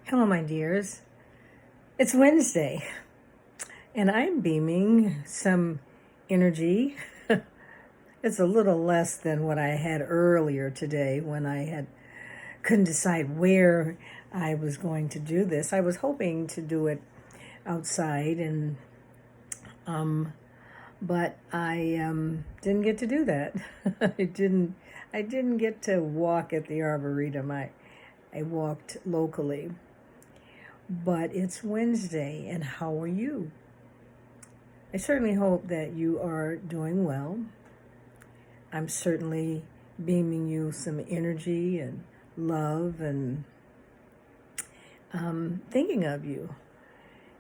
Hello, my dears. It's Wednesday, and I'm beaming some energy. It's a little less than what I had earlier today when couldn't decide where I was going to do this. I was hoping to do it outside, and but I didn't get to do that. I didn't get to walk at the Arboretum. I walked locally. But it's Wednesday, and how are you? I certainly hope that you are doing well. I'm certainly beaming you some energy and love and thinking of you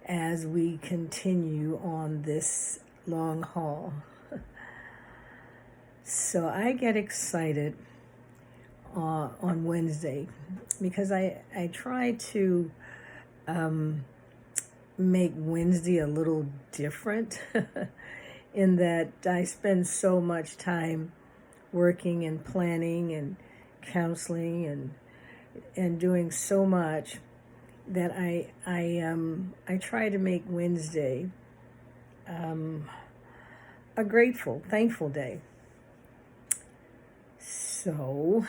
as we continue on this long haul. So I get excited on Wednesday because I try to make Wednesday a little different in that I spend so much time working and planning and counseling and doing so much that I try to make Wednesday a grateful, thankful day. So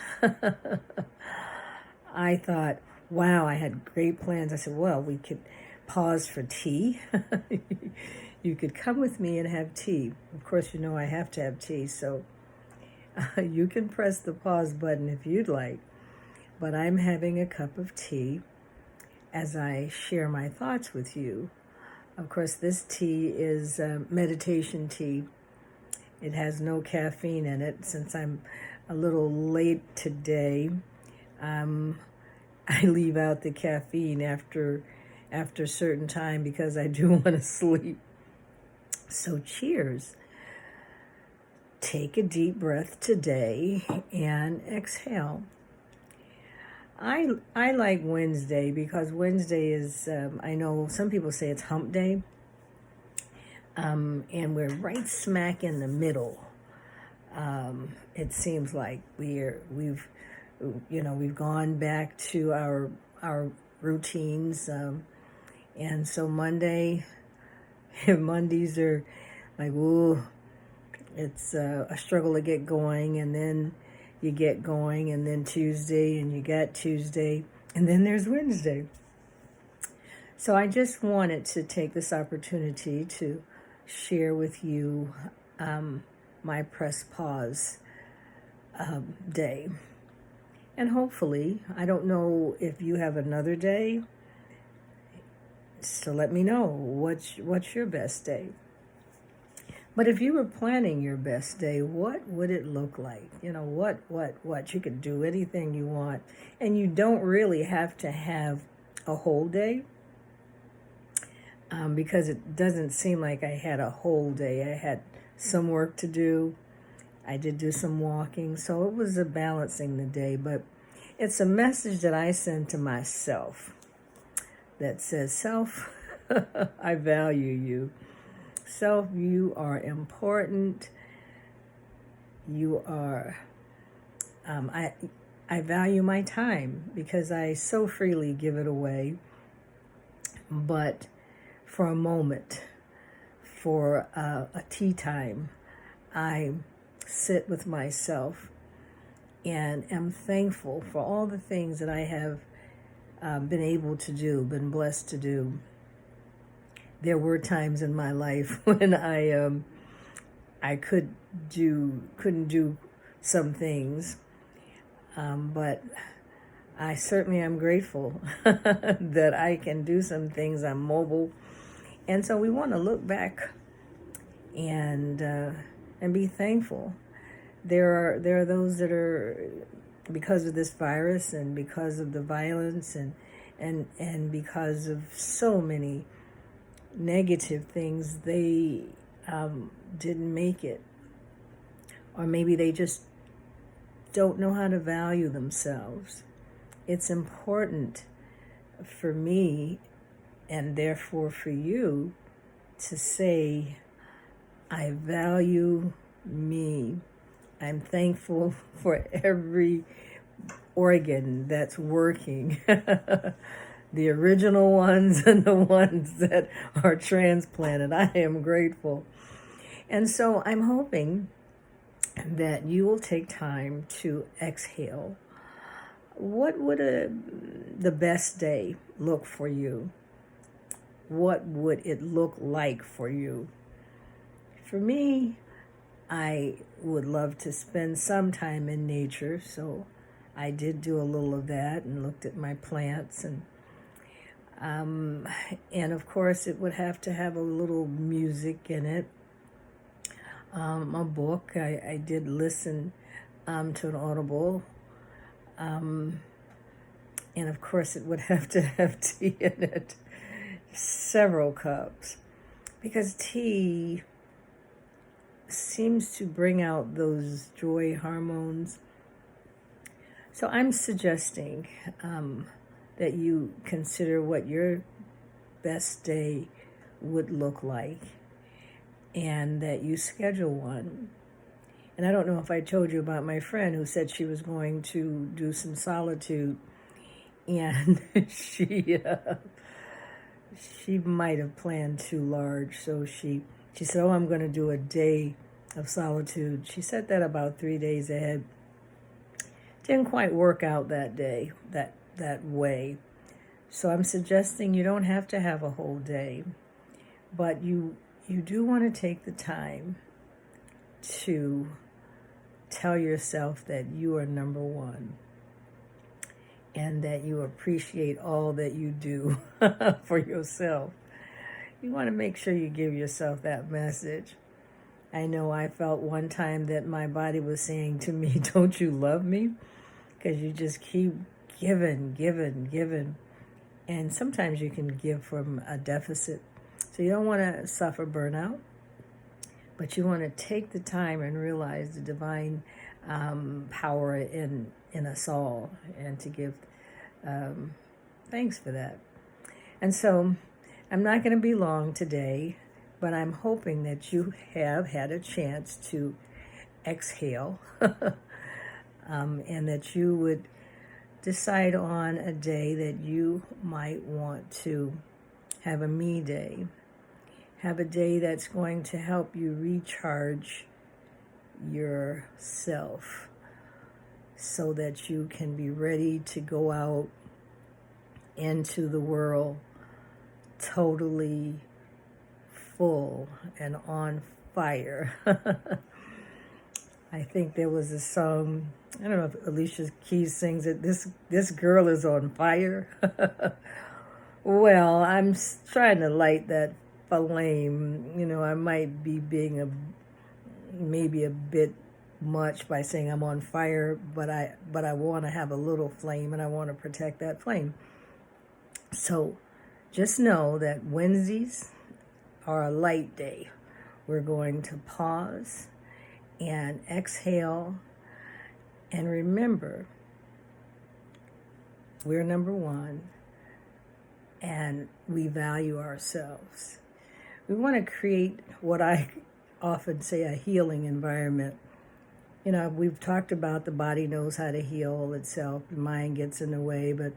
I thought, wow, I had great plans. I said, well, we could pause for tea. You could come with me and have tea. Of course, you know I have to have tea, so you can press the pause button if you'd like. But I'm having a cup of tea as I share my thoughts with you. Of course, this tea is meditation tea. It has no caffeine in it. Since I'm a little late today, I leave out the caffeine after a certain time because I do want to sleep. So cheers. Take a deep breath today and exhale. I like Wednesday because Wednesday is, I know some people say it's hump day, and we're right smack in the middle. It seems like we've gone back to our routines, and so Mondays are like, ooh, it's a struggle to get going, and then you get going, and then Tuesday, and you got Tuesday, and then there's Wednesday. So I just wanted to take this opportunity to share with you my press pause day. And hopefully, I don't know if you have another day, so let me know what's your best day. But if you were planning your best day, what would it look like? You know, what? You could do anything you want, and you don't really have to have a whole day because it doesn't seem like I had a whole day. I had some work to do. I did do some walking, so it was a balancing the day, but it's a message that I send to myself that says, self, I value you. Self, you are important. You are, I value my time because I so freely give it away. But for a moment, for a tea time, I sit with myself and am thankful for all the things that I have been able to do, been blessed to do. There were times in my life when I couldn't do some things, but I certainly am grateful that I can do some things. I'm mobile, and so we want to look back and be thankful. There are those that are, because of this virus and because of the violence and because of so many negative things, they didn't make it, or maybe they just don't know how to value themselves. It's important for me, and therefore for you, to say, I value me. I'm thankful for every organ that's working the original ones and the ones that are transplanted. I am grateful. And so I'm hoping that you will take time to exhale. What would the best day look for you? What would it look like for you? For me, I would love to spend some time in nature, so I did do a little of that and looked at my plants, and of course it would have to have a little music in it. A book. I did listen to an Audible, and of course it would have to have tea in it, several cups, because tea seems to bring out those joy hormones. So I'm suggesting that you consider what your best day would look like and that you schedule one. And I don't know if I told you about my friend who said she was going to do some solitude, and she might have planned too large. So she said, "Oh, I'm going to do a day of solitude." She said that about 3 days ahead. Didn't quite work out that day, that way. So I'm suggesting you don't have to have a whole day, but you do want to take the time to tell yourself that you are number one and that you appreciate all that you do for yourself. You want to make sure you give yourself that message. I know I felt one time that my body was saying to me, "Don't you love me?" Because you just keep giving. And sometimes you can give from a deficit. So you don't want to suffer burnout, but you want to take the time and realize the divine power in us all, and to give thanks for that. And so I'm not going to be long today, but I'm hoping that you have had a chance to exhale and that you would decide on a day that you might want to have a me day. Have a day that's going to help you recharge yourself so that you can be ready to go out into the world totally full and on fire. I think there was a song, I don't know if Alicia Keys sings it, this girl is on fire. Well, I'm trying to light that flame. I might be being maybe a bit much by saying I'm on fire, but I want to have a little flame, and I want to protect that flame. So just know that Wednesdays are a light day. We're going to pause and exhale and remember we're number one and we value ourselves. We want to create what I often say a healing environment. We've talked about the body knows how to heal itself, the mind gets in the way, but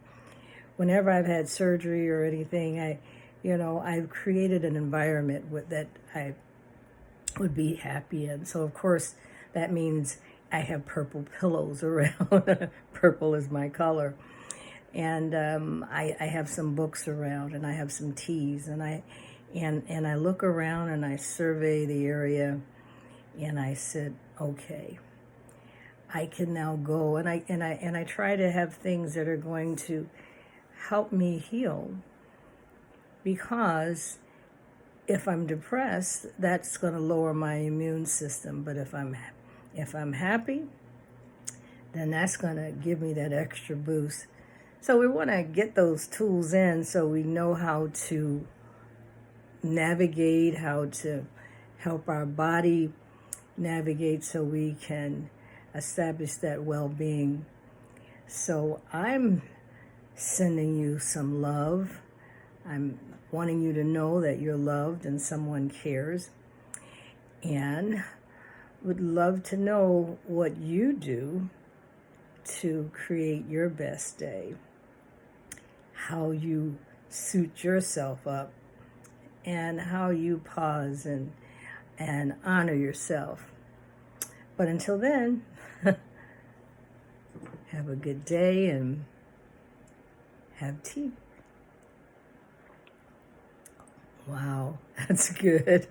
whenever I've had surgery or anything, I've created an environment that I would be happy in. So of course that means I have purple pillows around. Purple is my color. And I have some books around, and I have some teas, and I look around and I survey the area, and I said, okay, I can now go, and I try to have things that are going to help me heal, because if I'm depressed, that's going to lower my immune system. But if I'm happy, then that's going to give me that extra boost. So we want to get those tools in so we know how to navigate, how to help our body navigate so we can establish that well-being. So I'm sending you some love. I'm wanting you to know that you're loved and someone cares, and would love to know what you do to create your best day. how you suit yourself up and how you pause and honor yourself. But until then, have a good day and have tea. Wow, that's good.